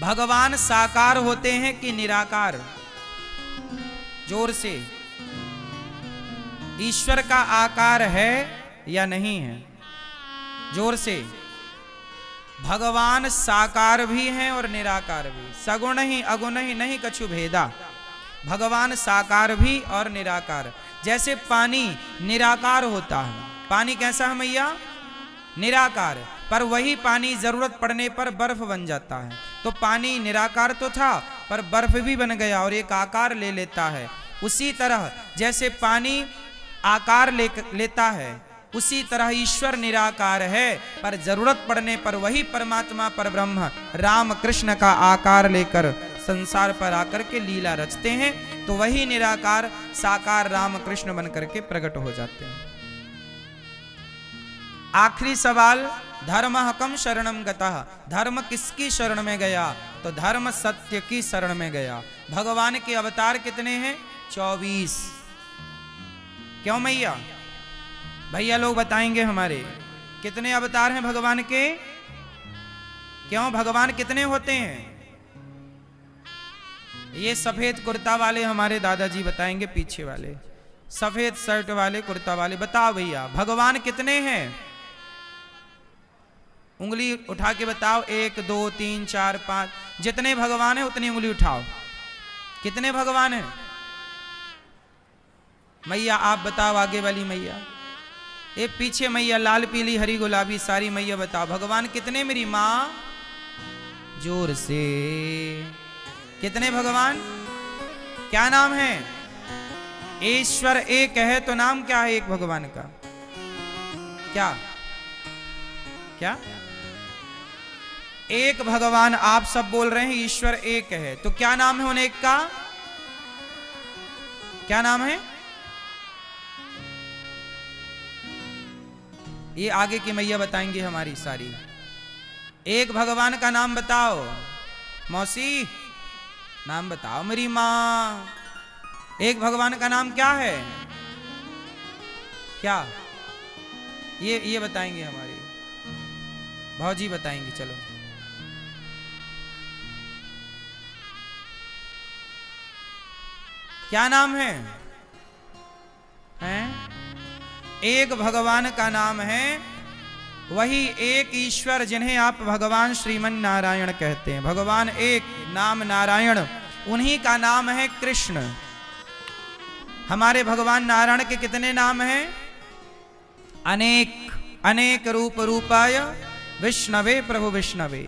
भगवान साकार होते हैं कि निराकार? जोर से। ईश्वर का आकार है या नहीं है? जोर से। भगवान साकार भी हैं और निराकार भी, सगुण ही अगुण ही नहीं कछु भेदा। भगवान साकार भी और निराकार। जैसे पानी निराकार होता है, पानी कैसा है मैया? निराकार। पर वही पानी जरूरत पड़ने पर बर्फ बन जाता है। तो पानी निराकार तो था पर बर्फ भी बन गया और एक आकार ले लेता है। उसी तरह जैसे पानी आकार लेता है, उसी तरह ईश्वर निराकार है पर जरूरत पड़ने पर वही परमात्मा परब्रह्म राम कृष्ण का आकार लेकर संसार पर आकर के लीला रचते हैं। तो वही निराकार साकार राम कृष्ण बन करके प्रकट हो जाते हैं। आखिरी सवाल, धर्म कम शरणम गतः। धर्म किसकी शरण में गया? तो धर्म सत्य की शरण में गया। भगवान के अवतार कितने हैं? 24। क्यों मैया? भैया लोग बताएंगे हमारे कितने अवतार हैं भगवान के? क्यों भगवान कितने होते हैं? ये सफेद कुर्ता वाले हमारे दादाजी बताएंगे, पीछे वाले सफेद शर्ट वाले कुर्ता वाले। बताओ भैया भगवान कितने हैं? उंगली उठा के बताओ। 1 2 3 4 5। जितने भगवान है उतनी उंगली उठाओ। कितने भगवान हैं? मैया आप बताओ, आगे वाली मैया। ये पीछे मैया लाल पीली हरी गुलाबी सारी मैया बताओ भगवान कितने? मेरी माँ जोर से। कितने भगवान? क्या नाम है? ईश्वर एक है तो नाम क्या है एक भगवान का? क्या क्या? एक भगवान आप सब बोल रहे हैं ईश्वर एक है, तो क्या नाम है उन एक का? क्या नाम है? ये आगे की मैया बताएंगी हमारी सारी। एक भगवान का नाम बताओ मौसी, नाम बताओ मेरी माँ। एक भगवान का नाम क्या है? क्या? ये बताएंगे हमारी भौजी बताएंगी। चलो क्या नाम है? हैं? एक भगवान का नाम है वही एक ईश्वर जिन्हें आप भगवान श्रीमन नारायण कहते हैं। भगवान एक, नाम नारायण, उन्हीं का नाम है कृष्ण। हमारे भगवान नारायण के कितने नाम हैं? अनेक। अनेक रूप रूपाय विष्णवे प्रभु विष्णवे।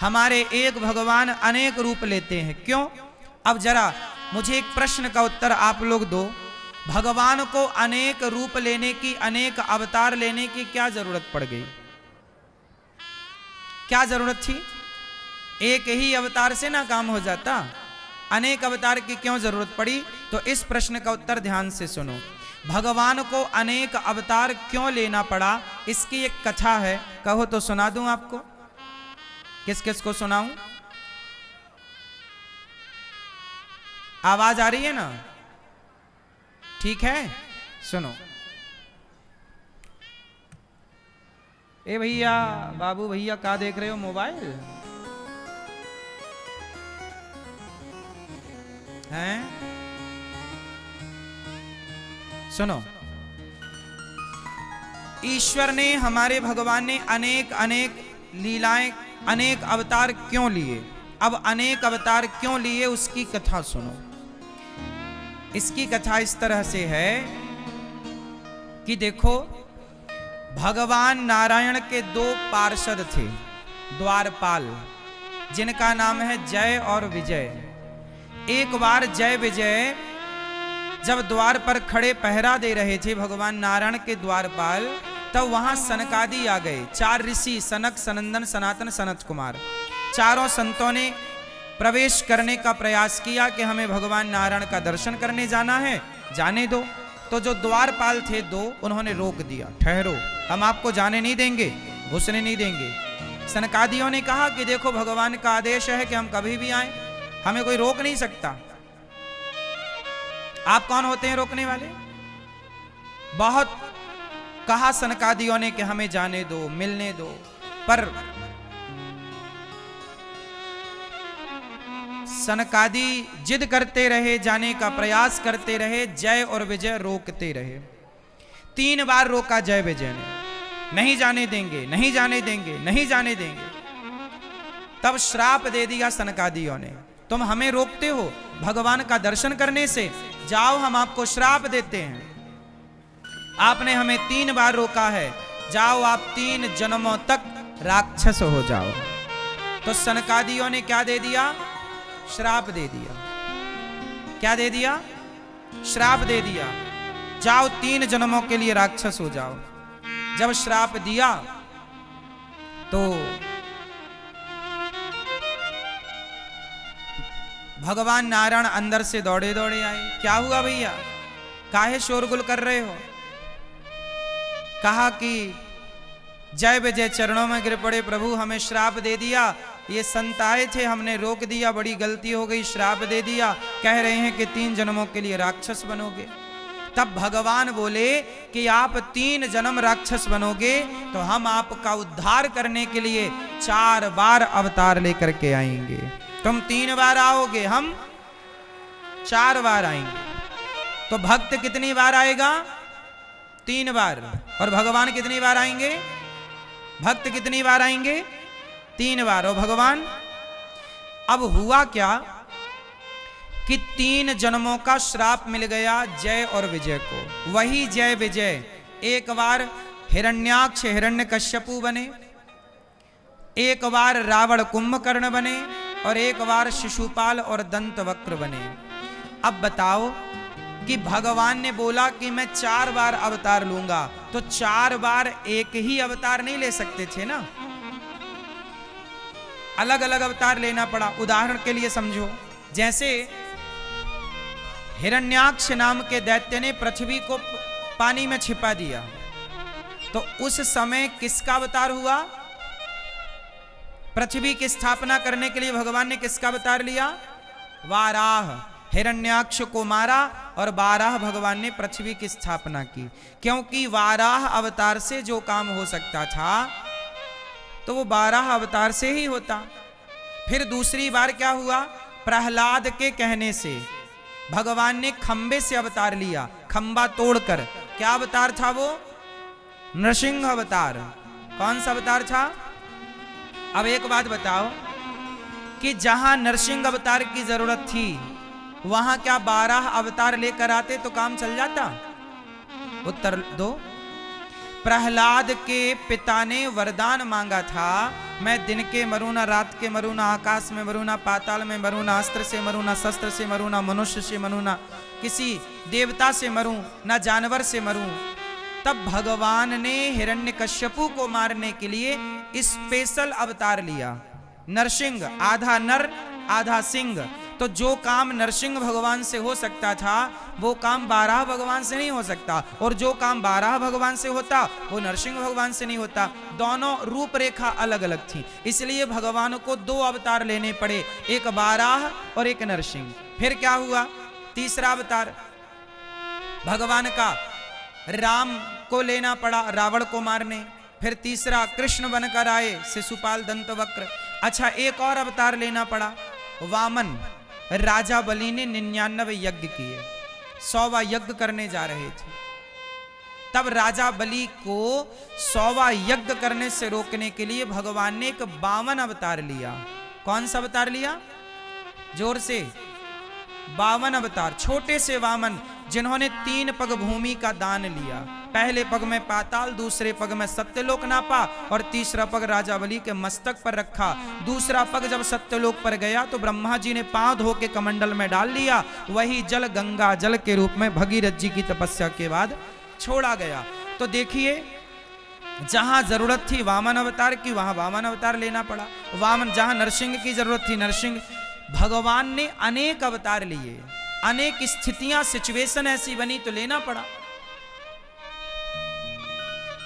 हमारे एक भगवान अनेक रूप लेते हैं। क्यों? अब जरा मुझे एक प्रश्न का उत्तर आप लोग दो। भगवान को अनेक रूप लेने की, अनेक अवतार लेने की क्या जरूरत पड़ गई? क्या जरूरत थी? एक ही अवतार से ना काम हो जाता, अनेक अवतार की क्यों जरूरत पड़ी? तो इस प्रश्न का उत्तर ध्यान से सुनो। भगवान को अनेक अवतार क्यों लेना पड़ा, इसकी एक कथा है। कहो तो सुना दूं आपको। किस किस को सुनाऊं? आवाज आ रही है ना? ठीक है, सुनो। ए भैया, बाबू भैया, क्या देख रहे हो? मोबाइल हैं? सुनो। ईश्वर ने, हमारे भगवान ने अनेक अनेक लीलाएं, अनेक अवतार क्यों लिए? अब अनेक अवतार क्यों लिए उसकी कथा सुनो। इसकी कथा इस तरह से है कि देखो, भगवान नारायण के 2 पार्षद थे, द्वारपाल, जिनका नाम है जय और विजय। एक बार जय विजय जब द्वार पर खड़े पहरा दे रहे थे भगवान नारायण के द्वारपाल, तब वहां सनकादि आ गए। 4 ऋषि, सनक, सनंदन, सनातन, सनत कुमार। चारों संतों ने प्रवेश करने का प्रयास किया कि हमें भगवान नारायण का दर्शन करने जाना है, जाने दो। तो जो द्वारपाल थे 2, उन्होंने रोक दिया, ठहरो, हम आपको जाने नहीं देंगे, घुसने नहीं देंगे। सनकादियों ने कहा कि देखो भगवान का आदेश है कि हम कभी भी आए, हमें कोई रोक नहीं सकता। आप कौन होते हैं रोकने वाले? बहुत कहा सनकादियों ने कि हमें जाने दो, मिलने दो, पर सनकादि जिद करते रहे, जाने का प्रयास करते रहे, जय और विजय रोकते रहे। 3 बार रोका जय विजय ने, नहीं जाने देंगे, नहीं जाने देंगे, नहीं जाने देंगे। तब श्राप दे दिया सनकादियों ने, तुम हमें रोकते हो भगवान का दर्शन करने से, जाओ हम आपको श्राप देते हैं। आपने हमें 3 बार रोका है, जाओ आप 3 जन्मों तक राक्षस हो जाओ। तो सनकादियों ने क्या दे दिया? श्राप दे दिया। क्या दे दिया? श्राप दे दिया, जाओ 3 जन्मों के लिए राक्षस हो जाओ। जब श्राप दिया तो भगवान नारायण अंदर से दौड़े दौड़े आए। क्या हुआ भैया, काहे शोरगुल कर रहे हो? कहा कि जय विजय चरणों में गिर पड़े, प्रभु हमें श्राप दे दिया, ये संत आए थे, हमने रोक दिया, बड़ी गलती हो गई, श्राप दे दिया, कह रहे हैं कि 3 जन्मों के लिए राक्षस बनोगे। तब भगवान बोले कि आप 3 जन्म राक्षस बनोगे तो हम आपका उद्धार करने के लिए 4 बार अवतार लेकर के आएंगे। तुम 3 बार आओगे, हम 4 बार आएंगे। तो भक्त कितनी बार आएगा? 3 बार। और भगवान कितनी बार आएंगे? भक्त कितनी बार आएंगे? 3 बार। और भगवान, अब हुआ क्या कि 3 जन्मों का श्राप मिल गया जय और विजय को। वही जय विजय एक बार हिरण्याक्ष हिरण्यकश्यपु बने, एक बार रावण कुंभकर्ण बने, और एक बार शिशुपाल और दंतवक्र बने। अब बताओ कि भगवान ने बोला कि मैं 4 बार अवतार लूंगा, तो 4 बार एक ही अवतार नहीं ले सकते थे ना, अलग अलग अवतार लेना पड़ा। उदाहरण के लिए समझो, जैसे हिरण्याक्ष नाम के दैत्य ने पृथ्वी को पानी में छिपा दिया, तो उस समय किसका अवतार हुआ? पृथ्वी की स्थापना करने के लिए भगवान ने किसका अवतार लिया? वाराह। हिरण्याक्ष को मारा और वाराह भगवान ने पृथ्वी की स्थापना की, क्योंकि वाराह अवतार से जो काम हो सकता था तो वो वाराह अवतार से ही होता। फिर दूसरी बार क्या हुआ? प्रहलाद के कहने से भगवान ने खंबे से अवतार लिया, खंबा तोड़कर। क्या अवतार था वो? नरसिंह अवतार। कौन सा अवतार था? अब एक बात बताओ कि जहां नरसिंह अवतार की जरूरत थी वहां क्या 12 अवतार लेकर आते तो काम चल जाता? उत्तर दो। प्रहलाद के पिता ने वरदान मांगा था, मैं दिन के मरूं ना, रात के मरूं ना, आकाश में मरूं ना, पाताल में मरूं ना, अस्त्र से मरूं ना, शस्त्र से मरूं ना, मनुष्य से मरूं ना, किसी देवता से मरूं ना, जानवर से मरूं। तब भगवान ने हिरण्यकश्यपु को मारने के लिए स्पेशल अवतार लिया, नरसिंह। आधा नर आधा सिंह। तो जो काम नरसिंह भगवान से हो सकता था वो काम 12 भगवान से नहीं हो सकता, और जो काम 12 भगवान से होता वो नरसिंह भगवान से नहीं होता। दोनों रूपरेखा अलग अलग थी, इसलिए भगवान को 2 अवतार लेने पड़े, एक 12 और एक नरसिंह। फिर क्या हुआ? तीसरा अवतार भगवान का राम को लेना पड़ा रावण को मारने। फिर तीसरा कृष्ण बनकर आए, शिशुपाल दंतवक्र। अच्छा, एक और अवतार लेना पड़ा, वामन। राजा बलि ने 99 यज्ञ किए, 100वां यज्ञ करने जा रहे थे। तब राजा बलि को 100वां यज्ञ करने से रोकने के लिए भगवान ने एक 52 अवतार लिया। कौन सा अवतार लिया? जोर से। 52 अवतार। छोटे से वामन जिन्होंने 3 पग भूमि का दान लिया। पहले पग में पाताल, दूसरे पग में सत्यलोक नापा, और तीसरा पग राजा बलि के मस्तक पर रखा। दूसरा पग जब सत्यलोक पर गया तो ब्रह्मा जी ने पांव धो के कमंडल में डाल लिया। वही जल गंगा जल के रूप में भगीरथ जी की तपस्या के बाद छोड़ा गया। तो देखिए, जहां जरूरत थी वामन अवतार की वहां वामन अवतार लेना पड़ा। वामन, जहां नरसिंह की जरूरत थी नरसिंह। भगवान ने अनेक अवतार लिए, अनेक स्थितियां सिचुएशन ऐसी बनी तो लेना पड़ा।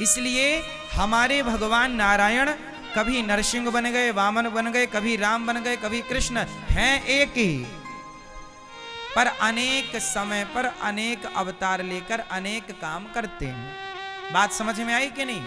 इसलिए हमारे भगवान नारायण कभी नरसिंह बन गए, वामन बन गए, कभी राम बन गए, कभी कृष्ण, हैं एक ही, पर अनेक समय पर अनेक अवतार लेकर अनेक काम करते हैं। बात समझ में आई कि नहीं?